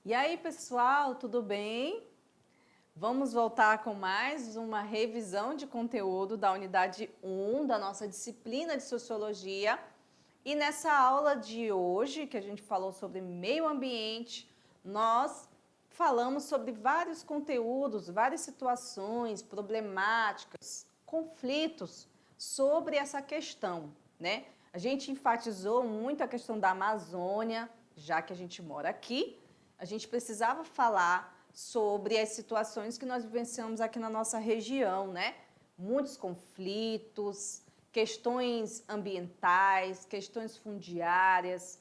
E aí, pessoal, tudo bem? Vamos voltar com mais uma revisão de conteúdo da unidade 1 da nossa disciplina de Sociologia. E nessa aula de hoje, que a gente falou sobre meio ambiente, nós falamos sobre vários conteúdos, várias situações, problemáticas, conflitos sobre essa questão, né? A gente enfatizou muito a questão da Amazônia, já que a gente mora aqui, a gente precisava falar sobre as situações que nós vivenciamos aqui na nossa região, né? Muitos conflitos, questões ambientais, questões fundiárias,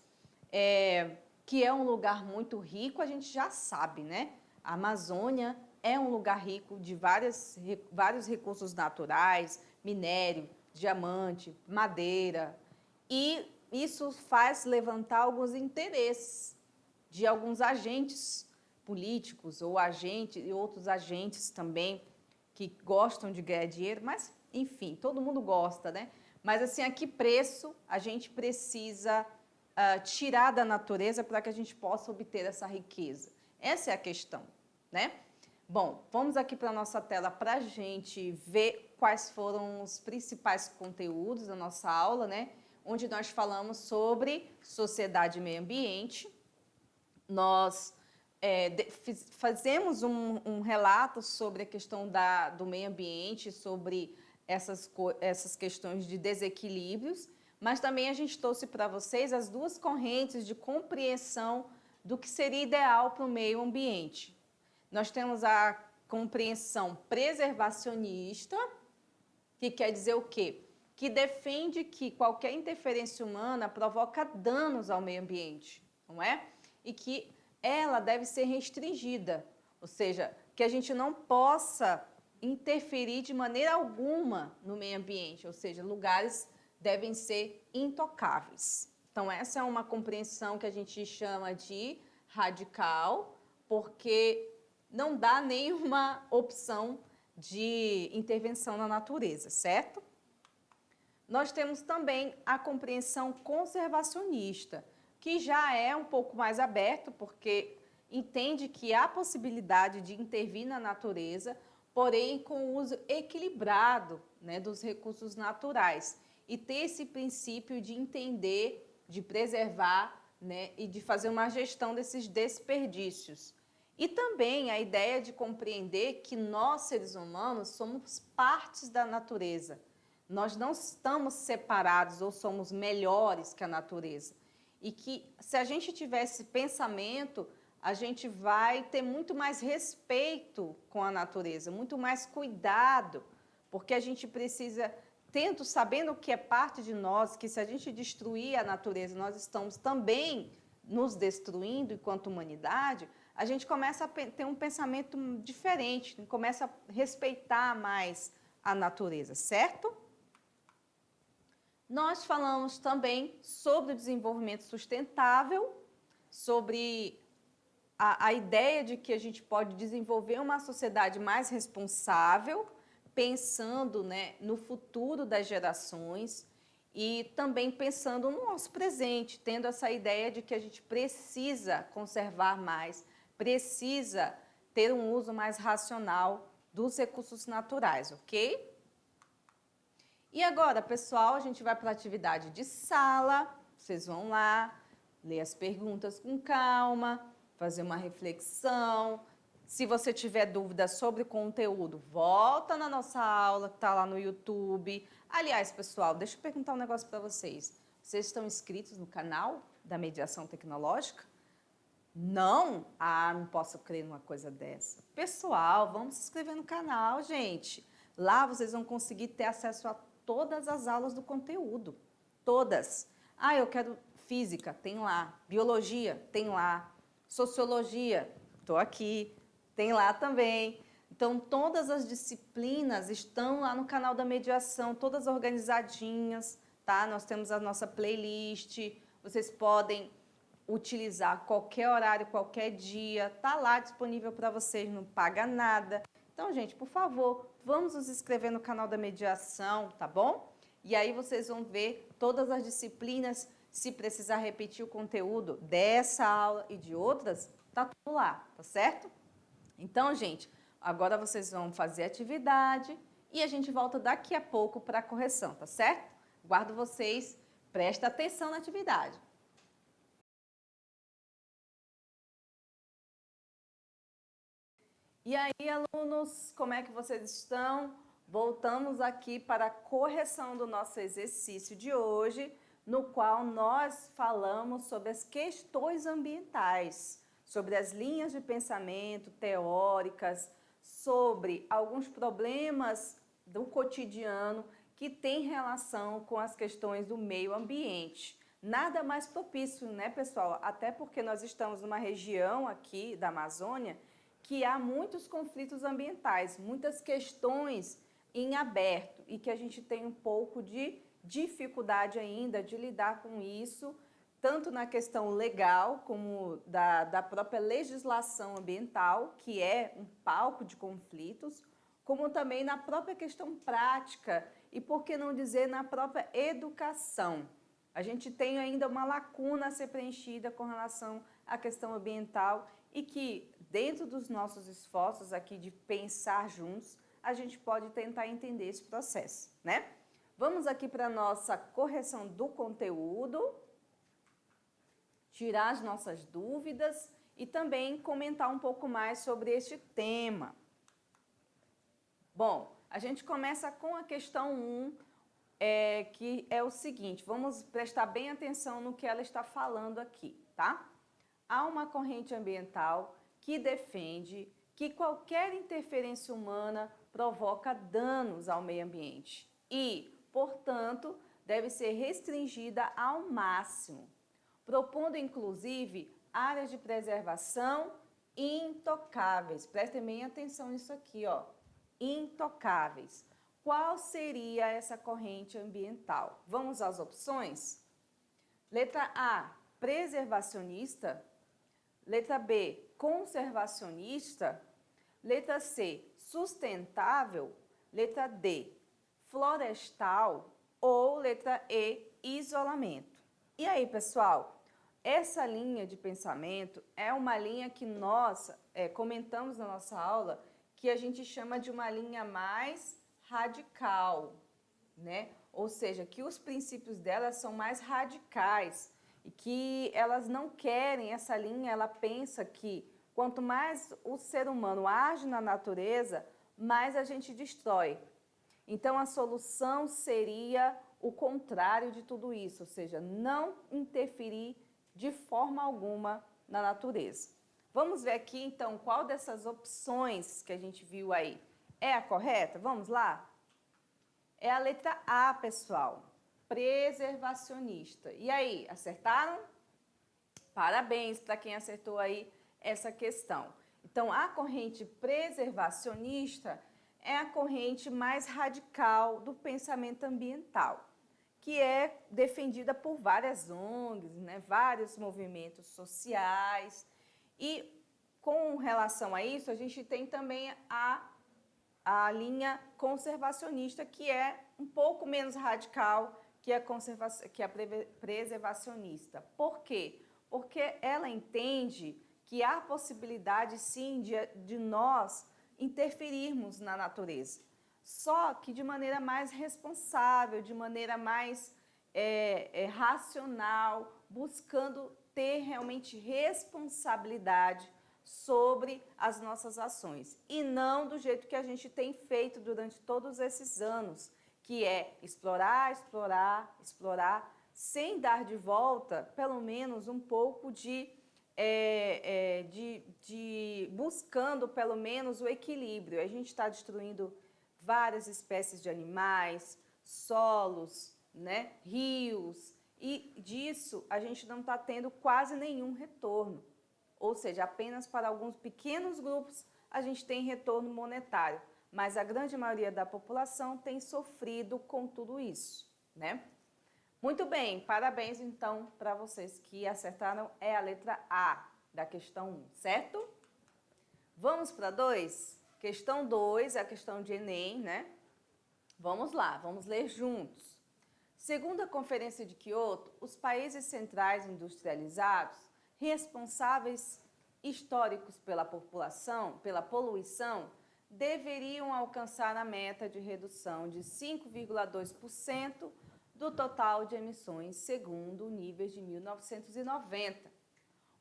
que é um lugar muito rico, a gente já sabe, né? A Amazônia é um lugar rico de vários recursos naturais, minério, diamante, madeira, e isso faz levantar alguns interesses de alguns agentes políticos ou agentes e outros agentes também que gostam de ganhar dinheiro, mas enfim, todo mundo gosta, né? Mas assim, a que preço a gente precisa tirar da natureza para que a gente possa obter essa riqueza? Essa é a questão, né? Bom, vamos aqui para a nossa tela para a gente ver quais foram os principais conteúdos da nossa aula, né? Onde nós falamos sobre sociedade e meio ambiente. Nós fazemos um relato sobre a questão do meio ambiente, sobre essas questões de desequilíbrios, mas também a gente trouxe para vocês as duas correntes de compreensão do que seria ideal para o meio ambiente. Nós temos a compreensão preservacionista, que quer dizer o quê? Que defende que qualquer interferência humana provoca danos ao meio ambiente, não é? E que ela deve ser restringida, ou seja, que a gente não possa interferir de maneira alguma no meio ambiente, ou seja, lugares devem ser intocáveis. Então, essa é uma compreensão que a gente chama de radical, porque não dá nenhuma opção de intervenção na natureza, certo? Nós temos também a compreensão conservacionista, que já é um pouco mais aberto, porque entende que há possibilidade de intervir na natureza, porém com o uso equilibrado, né, dos recursos naturais. E ter esse princípio de entender, de preservar, né, e de fazer uma gestão desses desperdícios. E também a ideia de compreender que nós, seres humanos, somos partes da natureza. Nós não estamos separados ou somos melhores que a natureza. E que se a gente tiver esse pensamento, a gente vai ter muito mais respeito com a natureza, muito mais cuidado, porque a gente precisa, sabendo que é parte de nós, que se a gente destruir a natureza, nós estamos também nos destruindo enquanto humanidade, a gente começa a ter um pensamento diferente, começa a respeitar mais a natureza, certo? Nós falamos também sobre o desenvolvimento sustentável, sobre a ideia de que a gente pode desenvolver uma sociedade mais responsável, pensando, né, no futuro das gerações e também pensando no nosso presente, tendo essa ideia de que a gente precisa conservar mais, precisa ter um uso mais racional dos recursos naturais, ok? E agora, pessoal, a gente vai para a atividade de sala. Vocês vão lá, ler as perguntas com calma, fazer uma reflexão. Se você tiver dúvida sobre o conteúdo, volta na nossa aula, que está lá no YouTube. Aliás, pessoal, deixa eu perguntar um negócio para vocês. Vocês estão inscritos no canal da Mediação Tecnológica? Não? Ah, não posso crer numa coisa dessa. Pessoal, vamos se inscrever no canal, gente. Lá vocês vão conseguir ter acesso a todas as aulas do conteúdo, todas. Ah, eu quero física, tem lá. Biologia, tem lá. Sociologia, estou aqui, tem lá também. Então, todas as disciplinas estão lá no canal da mediação, todas organizadinhas, tá? Nós temos a nossa playlist, vocês podem utilizar qualquer horário, qualquer dia, tá lá disponível para vocês, não paga nada. Então, gente, por favor, vamos nos inscrever no canal da mediação, tá bom? E aí vocês vão ver todas as disciplinas, se precisar repetir o conteúdo dessa aula e de outras, tá tudo lá, tá certo? Então, gente, agora vocês vão fazer atividade e a gente volta daqui a pouco para a correção, tá certo? Guardo vocês, presta atenção na atividade. E aí, alunos, como é que vocês estão? Voltamos aqui para a correção do nosso exercício de hoje, no qual nós falamos sobre as questões ambientais, sobre as linhas de pensamento teóricas, sobre alguns problemas do cotidiano que têm relação com as questões do meio ambiente. Nada mais propício, né, pessoal? Até porque nós estamos numa região aqui da Amazônia que há muitos conflitos ambientais, muitas questões em aberto e que a gente tem um pouco de dificuldade ainda de lidar com isso, tanto na questão legal como da própria legislação ambiental, que é um palco de conflitos, como também na própria questão prática e, por que não dizer, na própria educação. A gente tem ainda uma lacuna a ser preenchida com relação à questão ambiental e que, dentro dos nossos esforços aqui de pensar juntos, a gente pode tentar entender esse processo, né? Vamos aqui para a nossa correção do conteúdo, tirar as nossas dúvidas e também comentar um pouco mais sobre este tema. Bom, a gente começa com a questão 1, que é o seguinte, vamos prestar bem atenção no que ela está falando aqui, tá? Há uma corrente ambiental que defende que qualquer interferência humana provoca danos ao meio ambiente e, portanto, deve ser restringida ao máximo, propondo inclusive áreas de preservação intocáveis. Prestem bem atenção nisso aqui, ó, intocáveis. Qual seria essa corrente ambiental? Vamos às opções? Letra A, preservacionista. Letra B, conservacionista. Letra C, sustentável. Letra D, florestal. Ou letra E, isolamento. E aí, pessoal, essa linha de pensamento é uma linha que nós comentamos na nossa aula, que a gente chama de uma linha mais radical, né? Ou seja, que os princípios dela são mais radicais e que elas não querem essa linha, ela pensa que quanto mais o ser humano age na natureza, mais a gente destrói. Então a solução seria o contrário de tudo isso, ou seja, não interferir de forma alguma na natureza. Vamos ver aqui então qual dessas opções que a gente viu aí é a correta? Vamos lá? É a letra A, pessoal. Preservacionista. E aí, acertaram? Parabéns para quem acertou aí essa questão. Então, a corrente preservacionista é a corrente mais radical do pensamento ambiental, que é defendida por várias ONGs, né, vários movimentos sociais. E com relação a isso, a gente tem também a linha conservacionista, que é um pouco menos radical que a preservacionista. Por quê? Porque ela entende que há possibilidade, sim, de nós interferirmos na natureza, só que de maneira mais responsável, de maneira mais racional, buscando ter realmente responsabilidade sobre as nossas ações e não do jeito que a gente tem feito durante todos esses anos, que é explorar, explorar, explorar, sem dar de volta pelo menos um pouco de buscando pelo menos o equilíbrio. A gente está destruindo várias espécies de animais, solos, né, rios, e disso a gente não está tendo quase nenhum retorno. Ou seja, apenas para alguns pequenos grupos a gente tem retorno monetário, mas a grande maioria da população tem sofrido com tudo isso, né? Muito bem, parabéns então para vocês que acertaram, é a letra A da questão 1, certo? Vamos para 2? Questão 2 é a questão de Enem, né? Vamos lá, vamos ler juntos. Segundo a Conferência de Quioto, os países centrais industrializados responsáveis históricos pela população, pela poluição, deveriam alcançar a meta de redução de 5,2% do total de emissões, segundo níveis de 1990.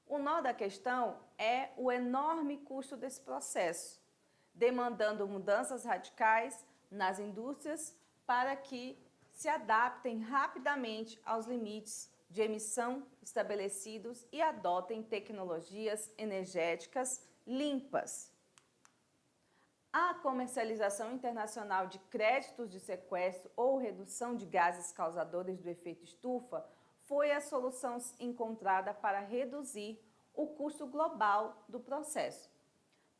O nó da questão é o enorme custo desse processo, demandando mudanças radicais nas indústrias para que se adaptem rapidamente aos limites de emissão estabelecidos e adotem tecnologias energéticas limpas. A comercialização internacional de créditos de sequestro ou redução de gases causadores do efeito estufa foi a solução encontrada para reduzir o custo global do processo.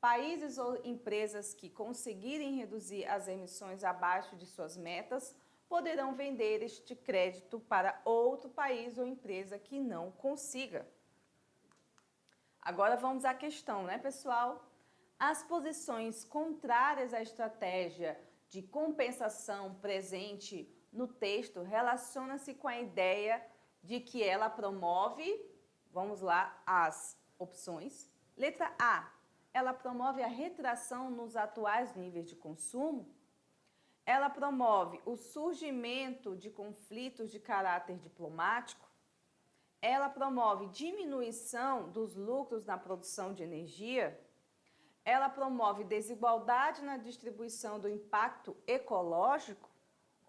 Países ou empresas que conseguirem reduzir as emissões abaixo de suas metas poderão vender este crédito para outro país ou empresa que não consiga. Agora vamos à questão, né, pessoal? As posições contrárias à estratégia de compensação presente no texto relacionam-se com a ideia de que ela promove, vamos lá, as opções. Letra A, ela promove a retração nos atuais níveis de consumo. Ela promove o surgimento de conflitos de caráter diplomático. Ela promove diminuição dos lucros na produção de energia. Ela promove desigualdade na distribuição do impacto ecológico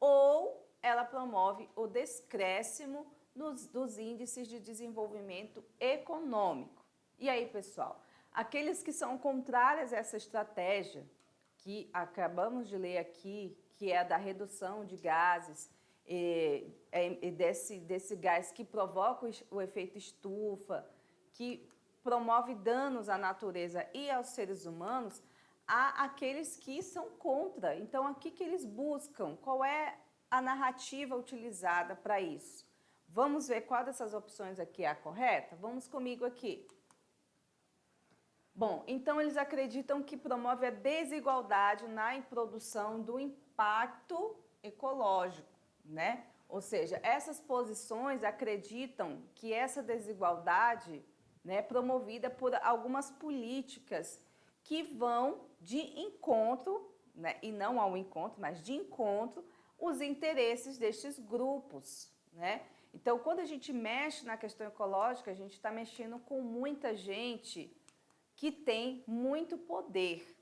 ou ela promove o descréscimo dos índices de desenvolvimento econômico. E aí, pessoal, aqueles que são contrários a essa estratégia que acabamos de ler aqui, que é a da redução de gases, desse gás que provoca o efeito estufa, que promove danos à natureza e aos seres humanos, há aqueles que são contra. Então, o que eles buscam? Qual é a narrativa utilizada para isso? Vamos ver qual dessas opções aqui é a correta? Vamos comigo aqui. Bom, então eles acreditam que promove a desigualdade na produção do impacto ecológico, né? Ou seja, essas posições acreditam que essa desigualdade, né, promovida por algumas políticas que vão de encontro, né, e não ao encontro, mas de encontro, os interesses destes grupos, né? Então, quando a gente mexe na questão ecológica, a gente está mexendo com muita gente que tem muito poder.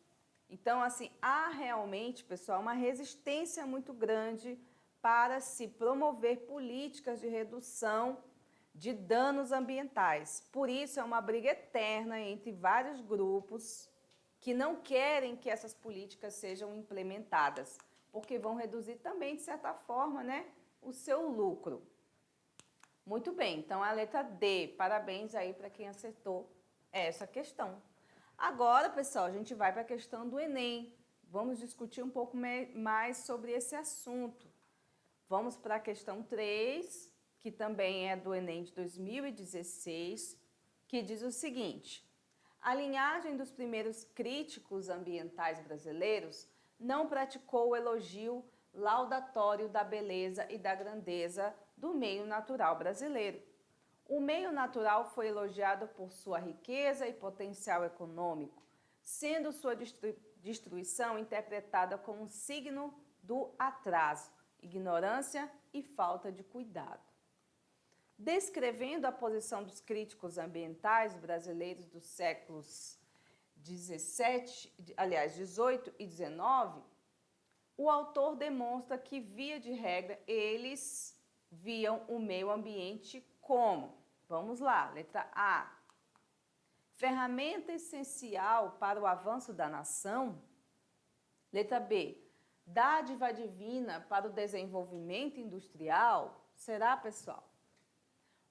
Então, assim, há realmente, pessoal, uma resistência muito grande para se promover políticas de redução de danos ambientais. Por isso, é uma briga eterna entre vários grupos que não querem que essas políticas sejam implementadas, porque vão reduzir também, de certa forma, né, o seu lucro. Muito bem, então a letra D. Parabéns aí para quem acertou essa questão. Agora, pessoal, a gente vai para a questão do Enem. Vamos discutir um pouco mais sobre esse assunto. Vamos para a questão 3, que também é do Enem de 2016, que diz o seguinte: a linhagem dos primeiros críticos ambientais brasileiros não praticou o elogio laudatório da beleza e da grandeza do meio natural brasileiro. O meio natural foi elogiado por sua riqueza e potencial econômico, sendo sua destruição interpretada como um signo do atraso, ignorância e falta de cuidado. Descrevendo a posição dos críticos ambientais brasileiros dos séculos 18 e 19, o autor demonstra que, via de regra, eles viam o meio ambiente como, vamos lá, letra A, ferramenta essencial para o avanço da nação. Letra B, dádiva divina para o desenvolvimento industrial. Será, pessoal?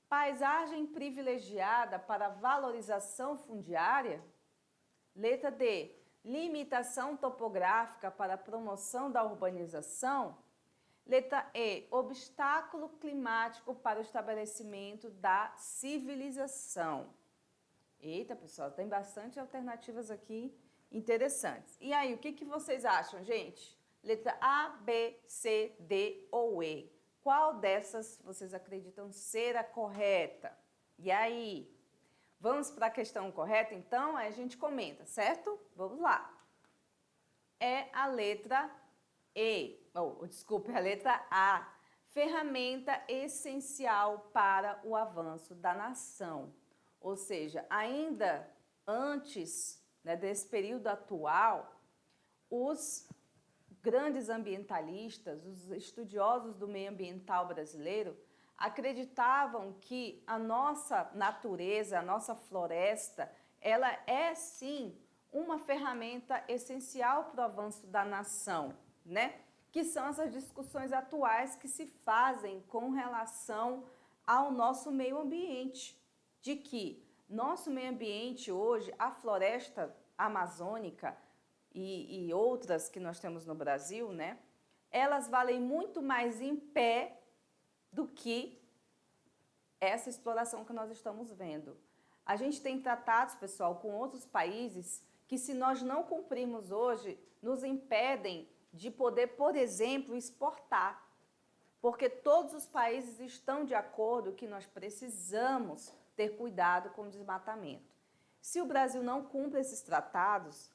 Paisagem privilegiada para a valorização fundiária. Letra D, limitação topográfica para a promoção da urbanização. Letra E, obstáculo climático para o estabelecimento da civilização. Eita, pessoal, tem bastante alternativas aqui interessantes. E aí, o que vocês acham, gente? Letra A, B, C, D ou E? Qual dessas vocês acreditam ser a correta? E aí? Vamos para a questão correta, então? Aí a gente comenta, certo? Vamos lá. É a letra E, desculpe, a letra A. Ferramenta essencial para o avanço da nação. Ou seja, ainda antes, né, desse período atual, os grandes ambientalistas, os estudiosos do meio ambiental brasileiro, acreditavam que a nossa natureza, a nossa floresta, ela é sim uma ferramenta essencial para o avanço da nação, né? Que são essas discussões atuais que se fazem com relação ao nosso meio ambiente, de que nosso meio ambiente hoje, a floresta amazônica e outras que nós temos no Brasil, né? Elas valem muito mais em pé do que essa exploração que nós estamos vendo. A gente tem tratados, pessoal, com outros países que, se nós não cumprirmos hoje, nos impedem de poder, por exemplo, exportar. Porque todos os países estão de acordo que nós precisamos ter cuidado com o desmatamento. Se o Brasil não cumpre esses tratados,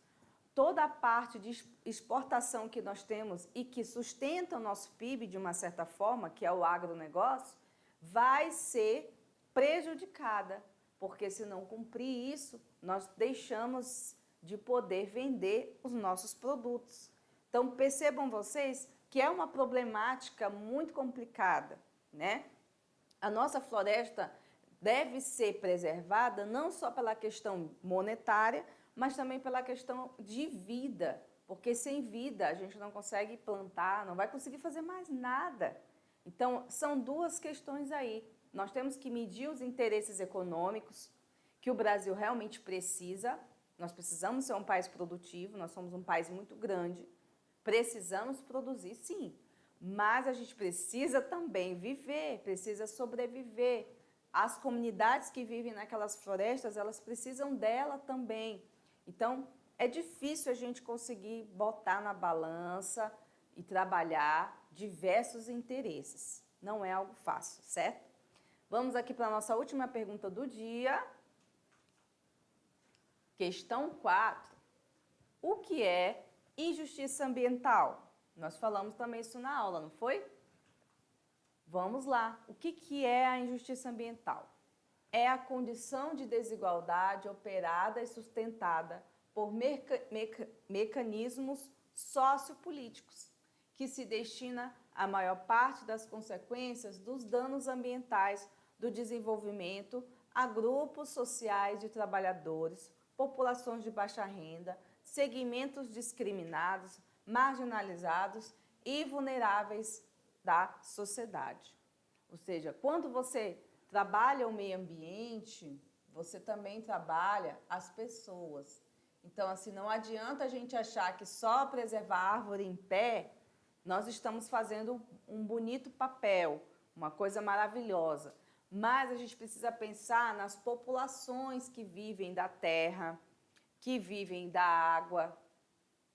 toda a parte de exportação que nós temos e que sustenta o nosso PIB de uma certa forma, que é o agronegócio, vai ser prejudicada, porque se não cumprir isso, nós deixamos de poder vender os nossos produtos. Então, percebam vocês que é uma problemática muito complicada, né? A nossa floresta deve ser preservada não só pela questão monetária, mas também pela questão de vida, porque sem vida a gente não consegue plantar, não vai conseguir fazer mais nada. Então, são duas questões aí. Nós temos que medir os interesses econômicos, que o Brasil realmente precisa. Nós precisamos ser um país produtivo, nós somos um país muito grande, precisamos produzir, sim, mas a gente precisa também viver, precisa sobreviver. As comunidades que vivem naquelas florestas, elas precisam dela também. Então, é difícil a gente conseguir botar na balança e trabalhar diversos interesses. Não é algo fácil, certo? Vamos aqui para a nossa última pergunta do dia. Questão 4. O que é injustiça ambiental? Nós falamos também isso na aula, não foi? Vamos lá. O que é a injustiça ambiental? É a condição de desigualdade operada e sustentada por mecanismos sociopolíticos, que se destina a maior parte das consequências dos danos ambientais do desenvolvimento a grupos sociais de trabalhadores, populações de baixa renda, segmentos discriminados, marginalizados e vulneráveis da sociedade. Ou seja, quando você trabalha o meio ambiente, você também trabalha as pessoas. Então, assim, não adianta a gente achar que só preservar a árvore em pé, nós estamos fazendo um bonito papel, uma coisa maravilhosa. Mas a gente precisa pensar nas populações que vivem da terra, que vivem da água,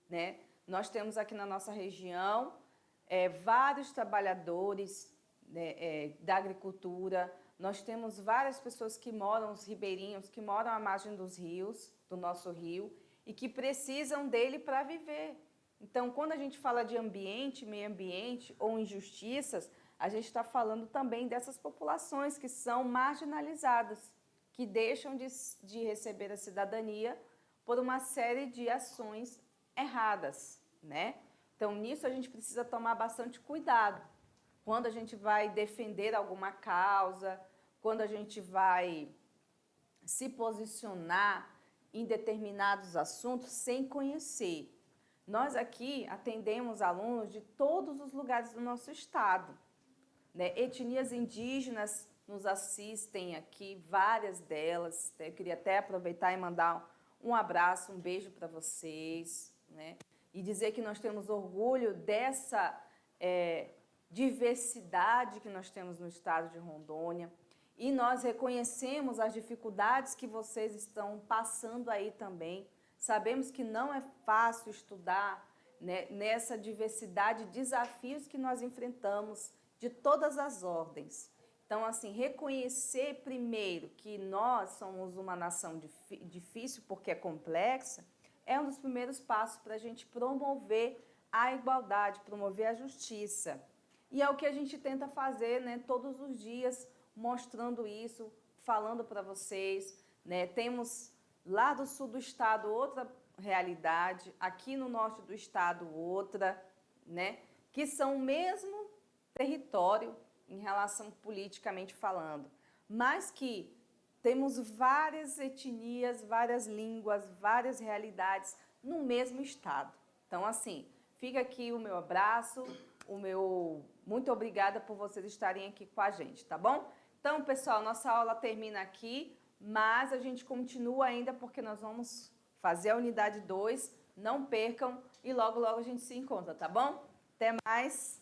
né? Nós temos aqui na nossa região vários trabalhadores, né, da agricultura. Nós temos várias pessoas que moram, os ribeirinhos, que moram à margem dos rios, do nosso rio, e que precisam dele para viver. Então, quando a gente fala de ambiente, meio ambiente ou injustiças, a gente está falando também dessas populações que são marginalizadas, que deixam de receber a cidadania por uma série de ações erradas, né? Então, nisso a gente precisa tomar bastante cuidado. Quando a gente vai defender alguma causa, quando a gente vai se posicionar em determinados assuntos sem conhecer. Nós aqui atendemos alunos de todos os lugares do nosso estado, né? Etnias indígenas nos assistem aqui, várias delas. Eu queria até aproveitar e mandar um abraço, um beijo para vocês, né? E dizer que nós temos orgulho dessa diversidade que nós temos no estado de Rondônia. E nós reconhecemos as dificuldades que vocês estão passando aí também. Sabemos que não é fácil estudar, né, nessa diversidade de desafios que nós enfrentamos de todas as ordens. Então, assim, reconhecer primeiro que nós somos uma nação difícil porque é complexa, é um dos primeiros passos para a gente promover a igualdade, promover a justiça. E é o que a gente tenta fazer, né, todos os dias, mostrando isso, falando para vocês, né? Temos lá do sul do estado outra realidade, aqui no norte do estado outra, né? Que são o mesmo território em relação politicamente falando, mas que temos várias etnias, várias línguas, várias realidades no mesmo estado. Então, assim, fica aqui o meu abraço, muito obrigada por vocês estarem aqui com a gente, tá bom? Então, pessoal, nossa aula termina aqui, mas a gente continua ainda porque nós vamos fazer a unidade 2, não percam e logo a gente se encontra, tá bom? Até mais!